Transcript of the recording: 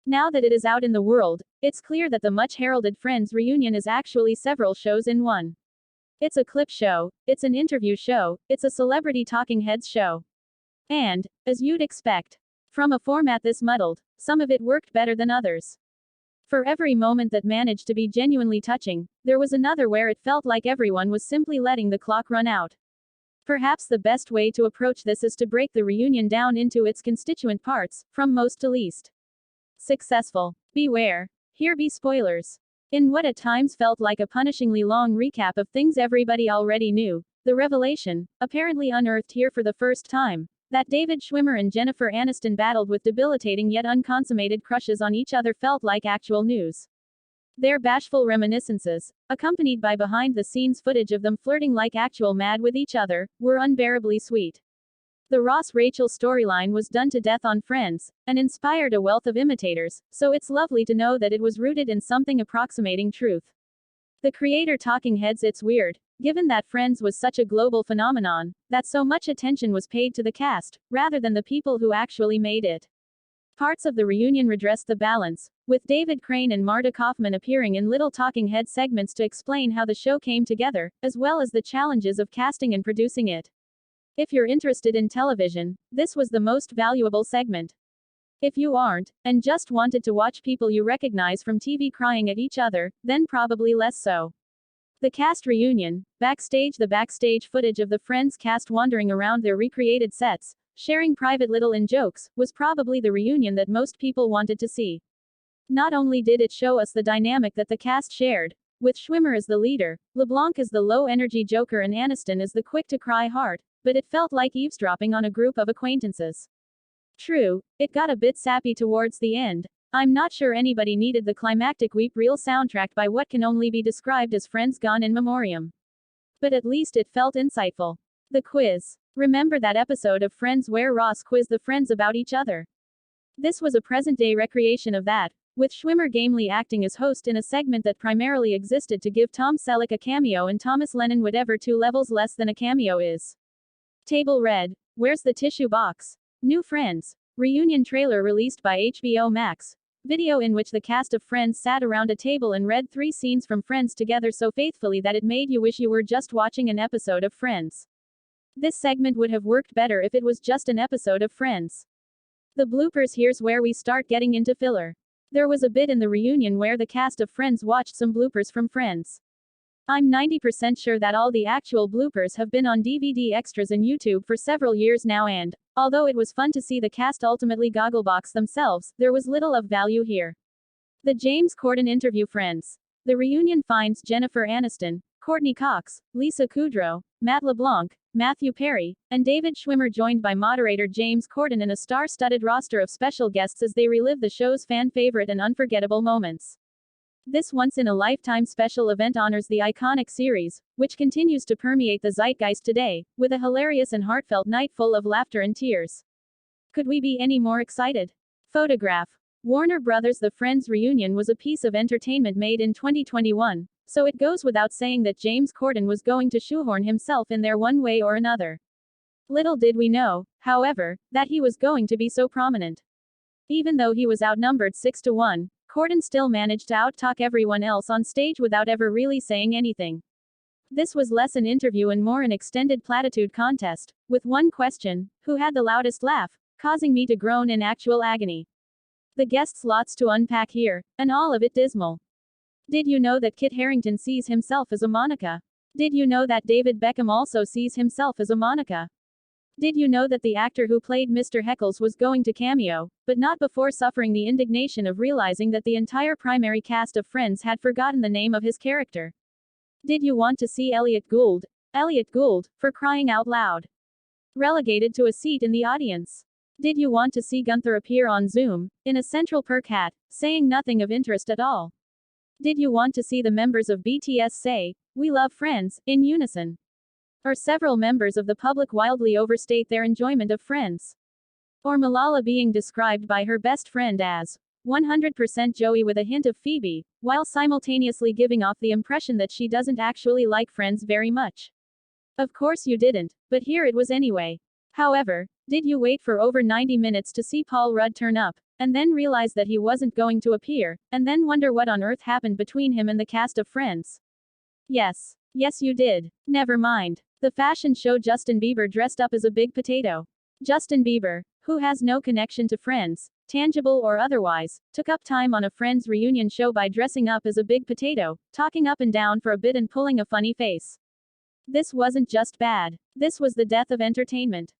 Now that it is out in the world, it's clear that the much-heralded Friends reunion is actually several shows in one. It's a clip show, it's an interview show, it's a celebrity talking heads show. And, as you'd expect, from a format this muddled, some of it worked better than others. For every moment that managed to be genuinely touching, there was another where it felt like everyone was simply letting the clock run out. Perhaps the best way to approach this is to break the reunion down into its constituent parts, from most to least. Successful. Beware. Here be spoilers. In what at times felt like a punishingly long recap of things everybody already knew, the revelation, apparently unearthed here for the first time, that David Schwimmer and Jennifer Aniston battled with debilitating yet unconsummated crushes on each other felt like actual news. Their bashful reminiscences, accompanied by behind-the-scenes footage of them flirting like actual mad with each other, were unbearably sweet. The Ross-Rachel storyline was done to death on Friends, and inspired a wealth of imitators, so it's lovely to know that it was rooted in something approximating truth. The creator talking heads it's weird, given that Friends was such a global phenomenon, that so much attention was paid to the cast, rather than the people who actually made it. Parts of the reunion redressed the balance, with David Crane and Marta Kaufman appearing in little talking head segments to explain how the show came together, as well as the challenges of casting and producing it. If you're interested in television, this was the most valuable segment. If you aren't, and just wanted to watch people you recognize from TV crying at each other, then probably less so. The cast reunion, the backstage footage of the Friends cast wandering around their recreated sets, sharing private little in-jokes, was probably the reunion that most people wanted to see. Not only did it show us the dynamic that the cast shared, with Schwimmer as the leader, LeBlanc as the low-energy joker and Aniston as the quick-to-cry heart, but it felt like eavesdropping on a group of acquaintances. True, it got a bit sappy towards the end. I'm not sure anybody needed the climactic weep reel soundtrack by what can only be described as Friends gone in memoriam. But at least it felt insightful. The quiz. Remember that episode of Friends where Ross quizzed the friends about each other? This was a present-day recreation of that, with Schwimmer gamely acting as host in a segment that primarily existed to give Tom Selleck a cameo and Thomas Lennon whatever 2 levels less than a cameo is. Table read, "Where's the tissue box?" New Friends. Reunion trailer released by HBO Max. Video in which the cast of Friends sat around a table and read 3 scenes from Friends together so faithfully that it made you wish you were just watching an episode of Friends. This segment would have worked better if it was just an episode of Friends. The bloopers. Here's where we start getting into filler. There was a bit in the reunion where the cast of Friends watched some bloopers from Friends. I'm 90% sure that all the actual bloopers have been on DVD extras and YouTube for several years now, and, although it was fun to see the cast ultimately gogglebox themselves, there was little of value here. The James Corden interview. Friends. The reunion finds Jennifer Aniston, Courteney Cox, Lisa Kudrow, Matt LeBlanc, Matthew Perry, and David Schwimmer joined by moderator James Corden and a star-studded roster of special guests as they relive the show's fan-favorite and unforgettable moments. This once-in-a-lifetime special event honors the iconic series, which continues to permeate the zeitgeist today, with a hilarious and heartfelt night full of laughter and tears. Could we be any more excited? Photograph. Warner Brothers. The Friends reunion was a piece of entertainment made in 2021, so it goes without saying that James Corden was going to shoehorn himself in there one way or another. Little did we know, however, that he was going to be so prominent. Even though he was outnumbered 6-1, Corden still managed to out-talk everyone else on stage without ever really saying anything. This was less an interview and more an extended platitude contest, with one question: who had the loudest laugh, causing me to groan in actual agony. The guests lots to unpack here, and all of it dismal. Did you know that Kit Harington sees himself as a Monica? Did you know that David Beckham also sees himself as a Monica? Did you know that the actor who played Mr. Heckles was going to cameo, but not before suffering the indignation of realizing that the entire primary cast of Friends had forgotten the name of his character? Did you want to see Elliot Gould, for crying out loud, relegated to a seat in the audience? Did you want to see Gunther appear on Zoom, in a Central Perk hat, saying nothing of interest at all? Did you want to see the members of BTS say, "We love Friends," in unison? Or several members of the public wildly overstate their enjoyment of Friends? Or Malala being described by her best friend as 100% Joey with a hint of Phoebe, while simultaneously giving off the impression that she doesn't actually like Friends very much? Of course you didn't, but here it was anyway. However, did you wait for over 90 minutes to see Paul Rudd turn up, and then realize that he wasn't going to appear, and then wonder what on earth happened between him and the cast of Friends. Yes. Yes, you did. Never mind. The fashion show Justin Bieber dressed up as a big potato. Justin Bieber, who has no connection to Friends, tangible or otherwise, took up time on a Friends reunion show by dressing up as a big potato, talking up and down for a bit and pulling a funny face. This wasn't just bad. This was the death of entertainment.